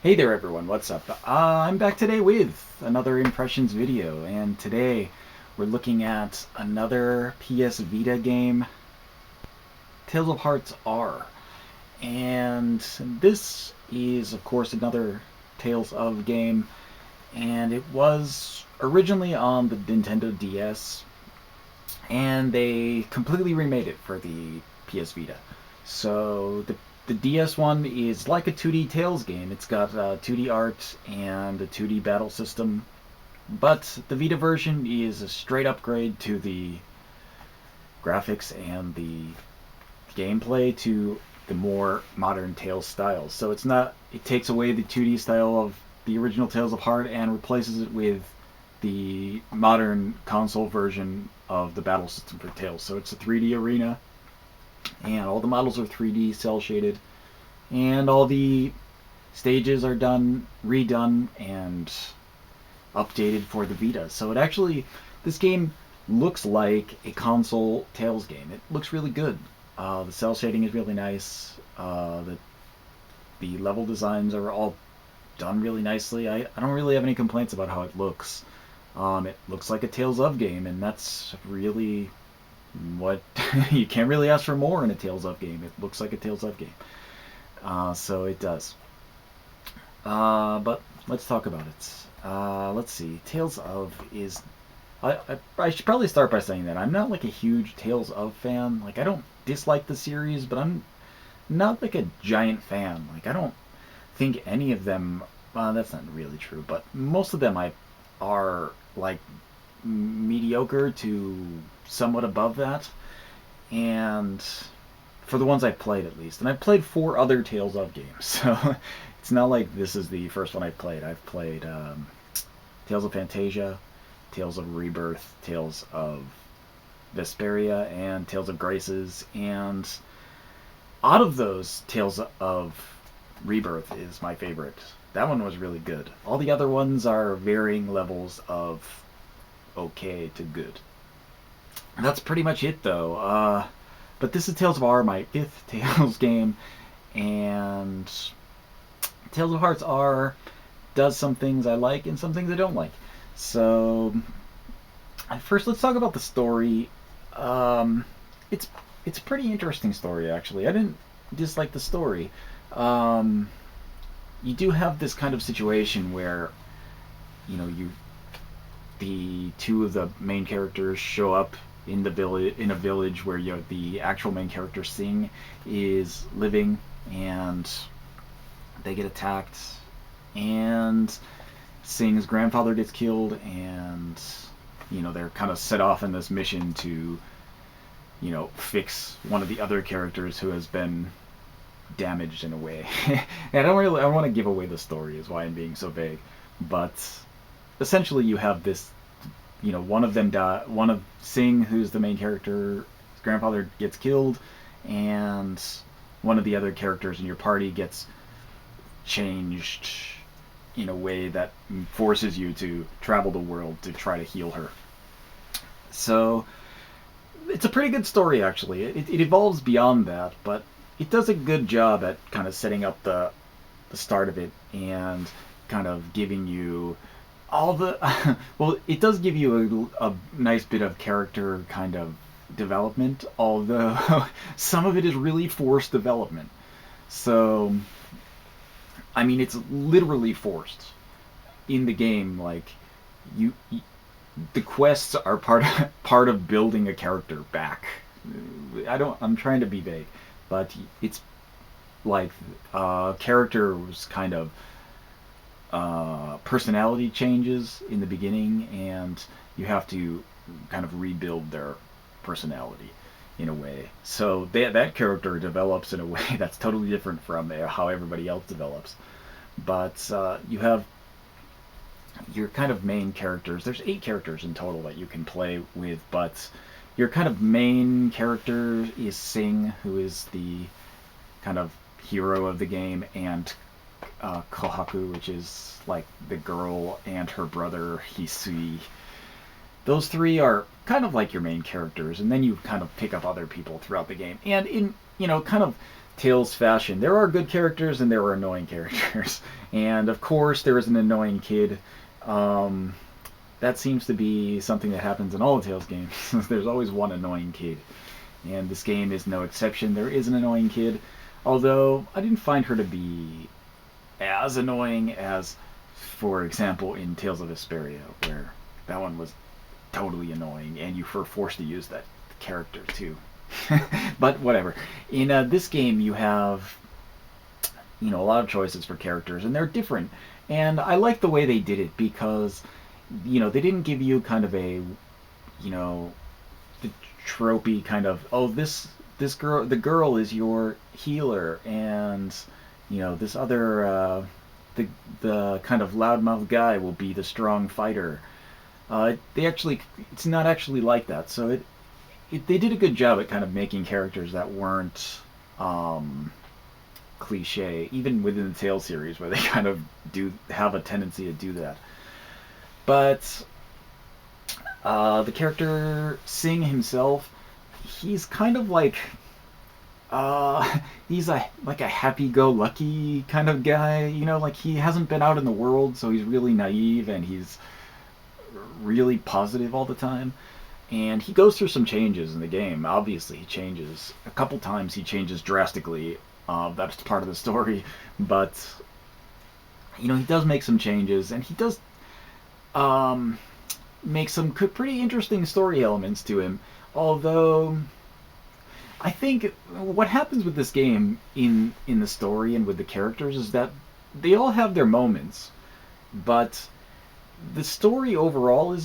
Hey there everyone, what's up? I'm back today with another impressions video, and today we're looking at another PS Vita game, Tales of Hearts R. And this is, of course, another Tales of game, and it was originally on the Nintendo DS, and they completely remade it for the PS Vita. So the DS one is like a 2D Tales game. It's got 2D art and a 2D battle system, but the Vita version is a straight upgrade to the graphics and the gameplay to the more modern Tales styles. So it's not. It takes away the 2D style of the original Tales of Heart and replaces it with the modern console version of the battle system for Tales. So it's a 3D arena, and all the models are 3D cell shaded, and all the stages are redone and updated for the Vita. So it actually, this game looks like a console Tales game. It looks really good. The cell shading is really nice. The level designs are all done really nicely. I don't really have any complaints about how it looks. It looks like a Tales of game, and that's really what you can't really ask for more in a Tales of game. It looks like a Tales of game. So it does. But let's talk about it. Let's see. Tales of is. I should probably start by saying that I'm not like a huge Tales of fan. Like, I don't dislike the series, but I'm not like a giant fan. Like, I don't think any of them. That's not really true, but most of them are like mediocre to somewhat above that. And for the ones I've played, at least. And I've played 4 other Tales of games, so it's not like this is the first one I've played. I've played Tales of Fantasia, Tales of Rebirth, Tales of Vesperia, and Tales of Graces, and out of those, Tales of Rebirth is my favorite. That one was really good. All the other ones are varying levels of okay to good. And that's pretty much it, though. But this is Tales of R, my 5th Tales game, and Tales of Hearts R does some things I like and some things I don't like. So, first, let's talk about the story. It's a pretty interesting story, actually. I didn't dislike the story. You do have this kind of situation where, the 2 of the main characters show up in a village where the actual main character Sing is living, and they get attacked, and Sing's grandfather gets killed, and they're kind of set off in this mission to fix one of the other characters who has been damaged in a way. And I don't want to give away the story, is why I'm being so vague, but essentially you have this, one of Sing, who's the main character, his grandfather gets killed, and one of the other characters in your party gets changed in a way that forces you to travel the world to try to heal her. So it's a pretty good story, actually. It evolves beyond that, but it does a good job at kind of setting up the start of it and kind of giving you all the well, it does give you a nice bit of character kind of development, although some of it is really forced development. So I mean, it's literally forced in the game. Like, the quests are part of building a character back. I'm trying to be vague, but it's like characters kind of personality changes in the beginning, and you have to kind of rebuild their personality in a way. So that character develops in a way that's totally different from how everybody else develops. But you have your kind of main characters. There's 8 characters in total that you can play with, but your kind of main character is Sing, who is the kind of hero of the game, and Kohaku, which is like the girl, and her brother Hisui. Those 3 are kind of like your main characters, and then you kind of pick up other people throughout the game. And in kind of Tales fashion, there are good characters and there are annoying characters. And of course, there is an annoying kid. Um, that seems to be something that happens in all the Tales games. There's always one annoying kid. And this game is no exception. There is an annoying kid. Although, I didn't find her to be as annoying as, for example, in Tales of Vesperia, where that one was totally annoying, and you were forced to use that character too. But whatever. In this game, you have a lot of choices for characters, and they're different. And I like the way they did it because they didn't give you kind of a the tropey kind of, oh, this girl, the girl is your healer, and this other the kind of loudmouth guy will be the strong fighter. It's not actually like that. So they did a good job at kind of making characters that weren't cliche, even within the Tales series, where they kind of do have a tendency to do that. But the character Singh himself, he's kind of like he's like a happy-go-lucky kind of guy. Like he hasn't been out in the world, so he's really naive and he's really positive all the time. And he goes through some changes in the game. Obviously, he changes a couple times. He changes drastically. That's part of the story, but he does make some changes, and he does make some pretty interesting story elements to him. Although, I think what happens with this game in the story and with the characters is that they all have their moments, but the story overall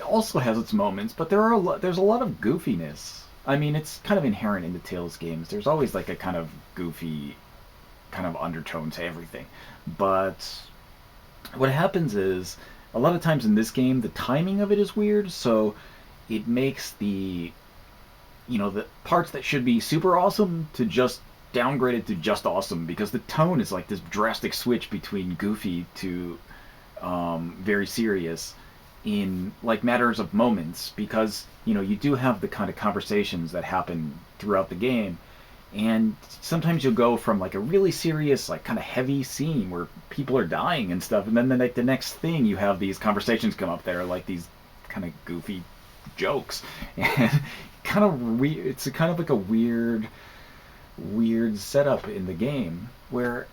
also has its moments. But there's a lot of goofiness. I mean, it's kind of inherent in the Tales games. There's always like a kind of goofy kind of undertone to everything. But what happens is, a lot of times in this game, the timing of it is weird, so it makes the parts that should be super awesome to just downgrade it to just awesome, because the tone is like this drastic switch between goofy to very serious in like matters of moments, because you do have the kind of conversations that happen throughout the game, and sometimes you'll go from like a really serious, like kind of heavy scene where people are dying and stuff, and then the next thing you have these conversations come up that are like these kind of goofy jokes, and kind of weird. It's kind of like a weird setup in the game where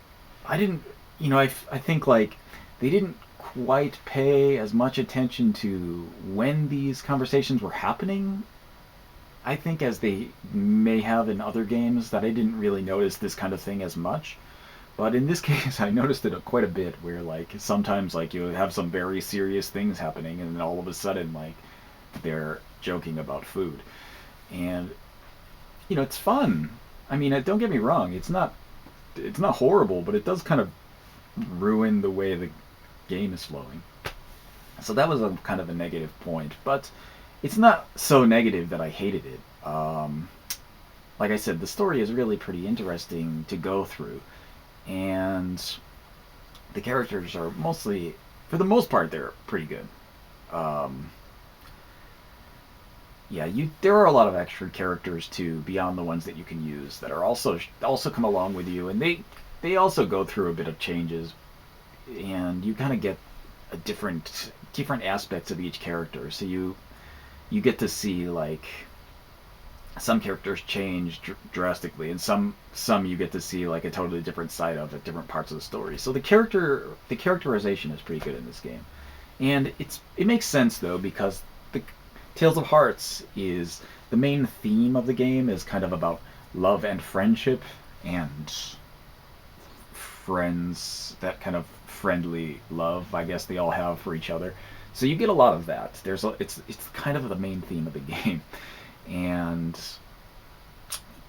I didn't, I think like they didn't quite pay as much attention to when these conversations were happening, I think, as they may have in other games, that I didn't really notice this kind of thing as much. But in this case, I noticed it quite a bit, where like sometimes like you have some very serious things happening, and then all of a sudden like they're joking about food, and it's fun. I mean, don't get me wrong, it's not horrible, but it does kind of ruin the way the game is flowing. So that was a kind of a negative point, but it's not so negative that I hated it. Like I said, the story is really pretty interesting to go through, and the characters are mostly, for the most part, they're pretty good. Yeah, there are a lot of extra characters too, beyond the ones that you can use, that are also come along with you, and they also go through a bit of changes, and you kind of get a different aspects of each character. So you get to see like some characters change drastically, and some you get to see like a totally different side of at different parts of the story. So the characterization is pretty good in this game, and it makes sense though, because the Tales of Hearts is the main theme of the game is kind of about love and friendship, and friends, that kind of friendly love, I guess, they all have for each other. So you get a lot of that. It's kind of the main theme of the game, and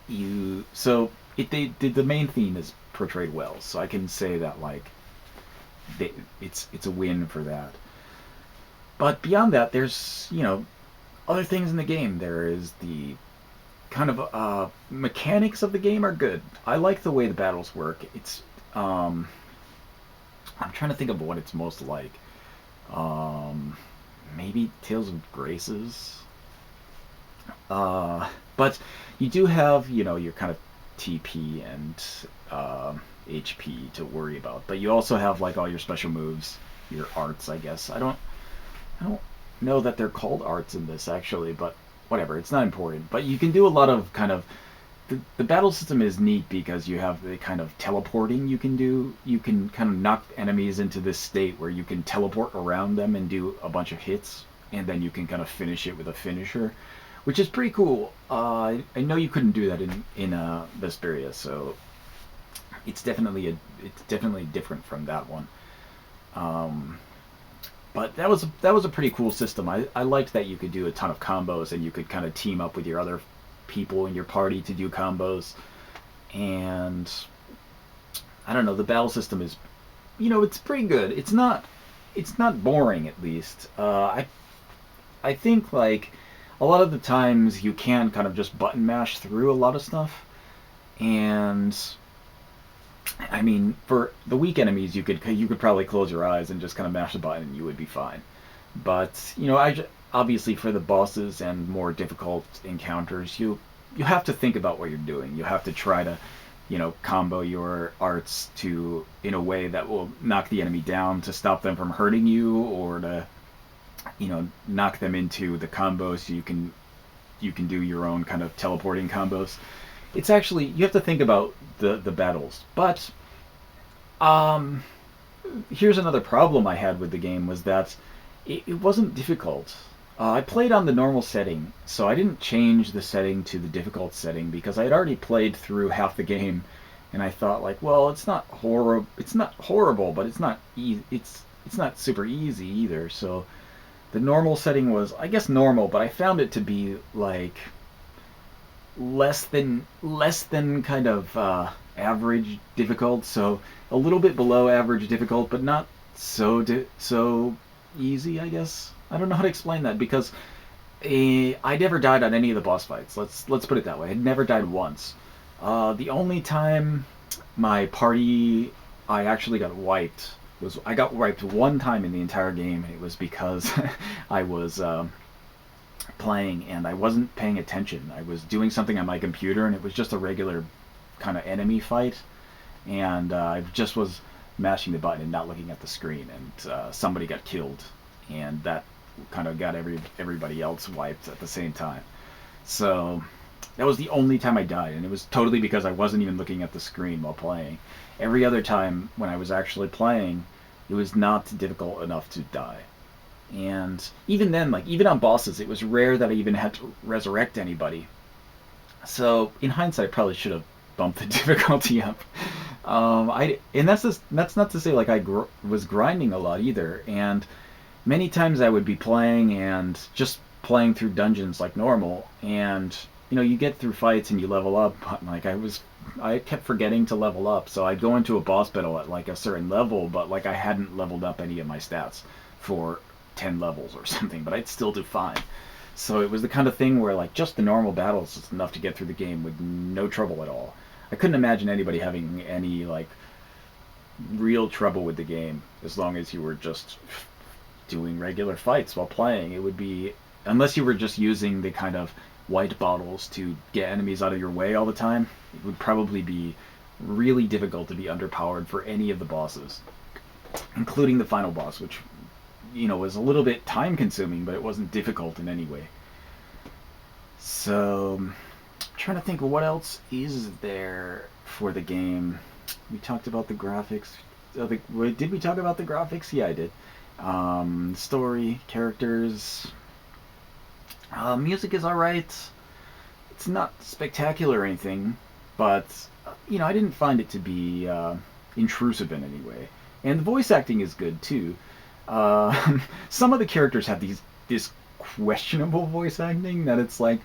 the main theme is portrayed well. So I can say that like it's a win for that. But beyond that, there's other things in the game. There is the kind of mechanics of the game are good. I like the way the battles work. It's I'm trying to think of what it's most like. Maybe Tales of Graces. But you do have, your kind of TP and HP to worry about. But you also have like all your special moves, your arts, I guess. I don't know that they're called arts in this actually, but whatever. It's not important. But you can do a lot of kind of the battle system is neat because you have the kind of teleporting you can do. You can kind of knock enemies into this state where you can teleport around them and do a bunch of hits, and then you can kind of finish it with a finisher, which is pretty cool. I know you couldn't do that in Vesperia, so it's definitely different from that one. But that was a pretty cool system. I liked that you could do a ton of combos and you could kind of team up with your other people in your party to do combos. And I don't know, the battle system is, it's pretty good. It's not boring, at least. I think like a lot of the times you can kind of just button mash through a lot of stuff, and I mean, for the weak enemies, you could probably close your eyes and just kind of mash the button, and you would be fine. But obviously for the bosses and more difficult encounters, you have to think about what you're doing. You have to try to, combo your arts in a way that will knock the enemy down to stop them from hurting you, or to, knock them into the combos so you can do your own kind of teleporting combos. It's actually, you have to think about the battles. But here's another problem I had with the game, was that it wasn't difficult. I played on the normal setting, so I didn't change the setting to the difficult setting because I had already played through half the game, and I thought like, well, it's not horrible, but it's not super easy either. So the normal setting was, I guess, normal, but I found it to be like less than kind of average difficult, so a little bit below average difficult, but not so easy, I guess. I don't know how to explain that, because I never died on any of the boss fights. Let's put it that way. I never died once. The only time my party I actually got wiped was, I got wiped one time in the entire game, and it was because I was playing and I wasn't paying attention. I was doing something on my computer, and it was just a regular kind of enemy fight, and I just was mashing the button and not looking at the screen, and somebody got killed, and that kind of got everybody else wiped at the same time. So that was the only time I died, and it was totally because I wasn't even looking at the screen while playing. Every other time when I was actually playing, it was not difficult enough to die. And even then, like, even on bosses, it was rare that I even had to resurrect anybody. So in hindsight, I probably should have bumped the difficulty up. And that's not to say like I was grinding a lot either. And many times I would be playing and just playing through dungeons like normal, and you get through fights and you level up, but like I kept forgetting to level up, so I'd go into a boss battle at like a certain level, but like I hadn't leveled up any of my stats for 10 levels or something, but I'd still do fine. So it was the kind of thing where like just the normal battles is enough to get through the game with no trouble at all. I couldn't imagine anybody having any like real trouble with the game as long as you were just doing regular fights while playing. It would be, unless you were just using the kind of white bottles to get enemies out of your way all the time, it would probably be really difficult to be underpowered for any of the bosses, including the final boss, which was a little bit time consuming, but it wasn't difficult in any way. So I'm trying to think of what else is there for the game. We talked about the graphics. Did we talk about the graphics? Yeah, I did. Story, characters, music is alright. It's not spectacular or anything, but I didn't find it to be intrusive in any way. And the voice acting is good too. Some of the characters have this questionable voice acting that it's like,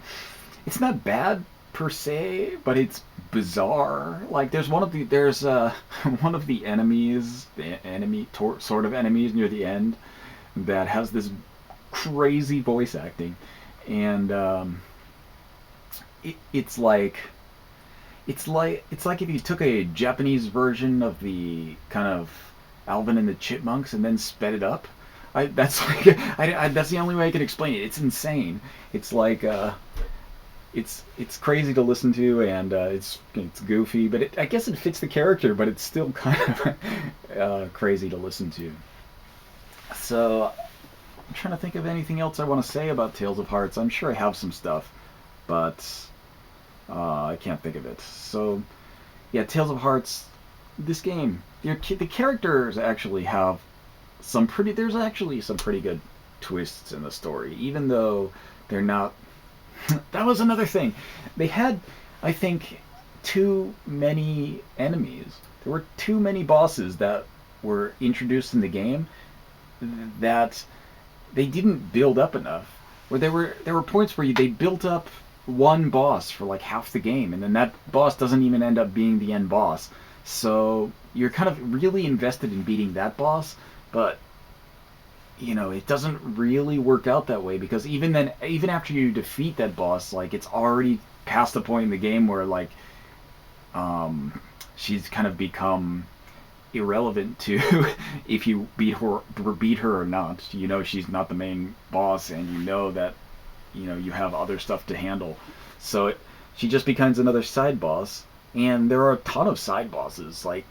it's not bad per se, but it's bizarre. Like there's one of the enemies, sort of enemies near the end, that has this crazy voice acting, and it's like if you took a Japanese version of the kind of Alvin and the Chipmunks and then sped it up. That's the only way I can explain it. It's insane. It's like it's crazy to listen to, and it's goofy, but I guess it fits the character, but it's still kind of crazy to listen to. So I'm trying to think of anything else I want to say about Tales of Hearts. I'm sure I have some stuff, but I can't think of it. So yeah, Tales of Hearts. This game, the characters actually have some pretty. There's actually some pretty good twists in the story, even though they're not. That was another thing. They had, I think, too many enemies. There were too many bosses that were introduced in the game that they didn't build up enough. Where there were points where they built up one boss for like half the game, and then that boss doesn't even end up being the end boss. So you're kind of really invested in beating that boss, but it doesn't really work out that way, because even then, even after you defeat that boss, like, it's already past the point in the game where, like, she's kind of become irrelevant to if you beat her or not. She's not the main boss, and that you have other stuff to handle. So she just becomes another side boss, and there are a ton of side bosses. Like,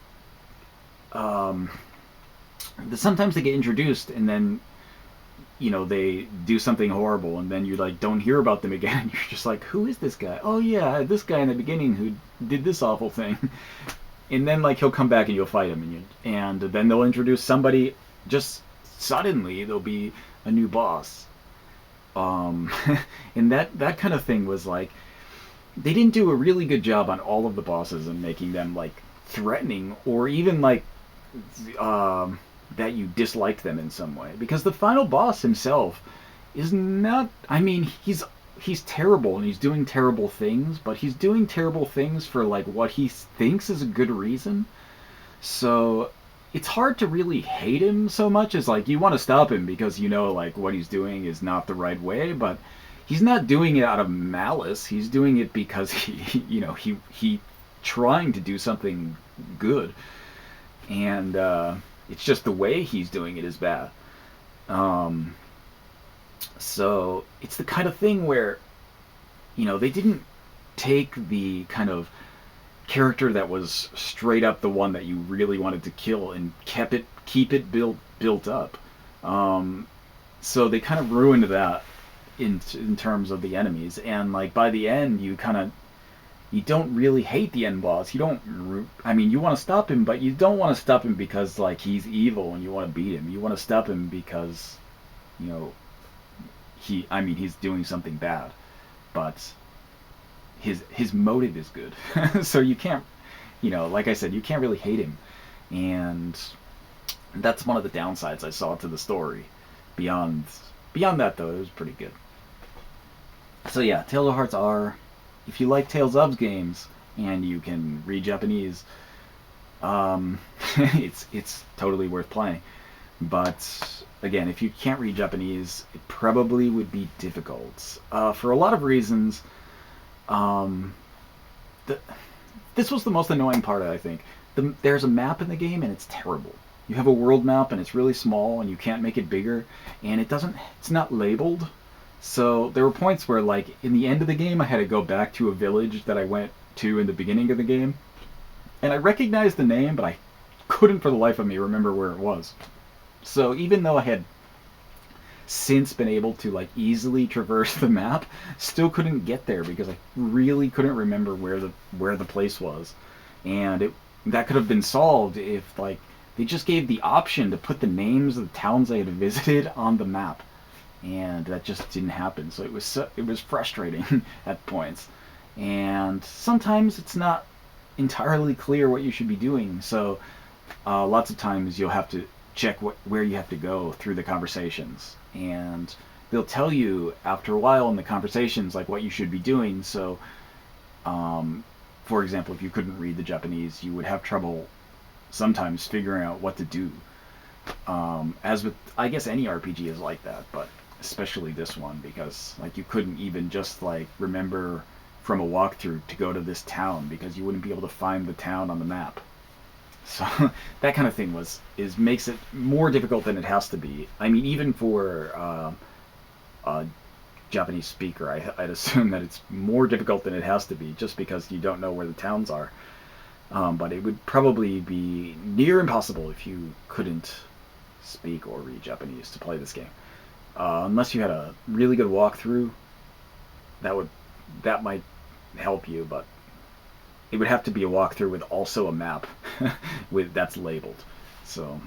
sometimes they get introduced, and then they do something horrible, and then you like don't hear about them again, and you're just like, who is this guy? Oh yeah, this guy in the beginning who did this awful thing. And then like he'll come back and you'll fight him, and then they'll introduce somebody. Just suddenly there'll be a new boss. And that kind of thing was like, they didn't do a really good job on all of the bosses and making them like threatening, or even like that you disliked them in some way, because the final boss himself is not. I mean, he's terrible, and he's doing terrible things, but he's doing terrible things for like what he thinks is a good reason. So it's hard to really hate him so much as like you want to stop him because like what he's doing is not the right way, but he's not doing it out of malice. He's doing it because he trying to do something good, and it's just the way he's doing it is bad. So it's the kind of thing where they didn't take the kind of character that was straight up the one that you really wanted to kill and keep it built up. So they kind of ruined that in terms of the enemies, and like by the end you don't really hate the end boss. You don't. I mean, you want to stop him, but you don't want to stop him because like he's evil and you want to beat him. You want to stop him because he's doing something bad, but his motive is good. So you can't, like I said, you can't really hate him, and that's one of the downsides I saw to the story. Beyond that, though, it was pretty good. So yeah, Tales of Hearts are, if you like Tales of games and you can read Japanese, it's totally worth playing. But again, if you can't read Japanese, it probably would be difficult for a lot of reasons. This was the most annoying part, I think. There's a map in the game, and it's terrible. You have a world map, and it's really small, and you can't make it bigger, and it's not labeled. So there were points where, like, in the end of the game, I had to go back to a village that I went to in the beginning of the game, and I recognized the name, but I couldn't for the life of me remember where it was. So even though I had since been able to like easily traverse the map, still couldn't get there because I really couldn't remember where the place was. And that could have been solved if like they just gave the option to put the names of the towns I had visited on the map, and that just didn't happen. So it was frustrating at points, and sometimes it's not entirely clear what you should be doing. So lots of times you'll have to check where you have to go through the conversations, and they'll tell you after a while in the conversations like what you should be doing. So for example, if you couldn't read the Japanese, you would have trouble sometimes figuring out what to do. As with, I guess, any RPG is like that, but especially this one, because like you couldn't even just like remember from a walkthrough to go to this town because you wouldn't be able to find the town on the map. So that kind of thing makes it more difficult than it has to be. I mean, even for Japanese speaker, I'd assume that it's more difficult than it has to be, just because you don't know where the towns are. But it would probably be near impossible if you couldn't speak or read Japanese to play this game. Unless you had a really good walkthrough, that might help you, but it would have to be a walkthrough with also a map that's labeled. So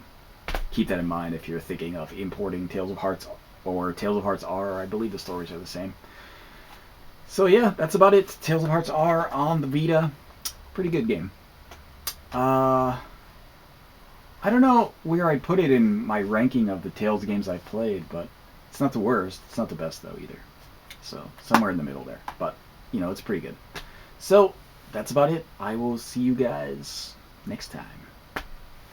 keep that in mind if you're thinking of importing Tales of Hearts or Tales of Hearts R. I believe the stories are the same. So yeah, that's about it. Tales of Hearts R on the Vita. Pretty good game. I don't know where I put it in my ranking of the Tales games I've played, but it's not the worst. It's not the best, though, either. So, somewhere in the middle there. But, it's pretty good. So, that's about it. I will see you guys next time.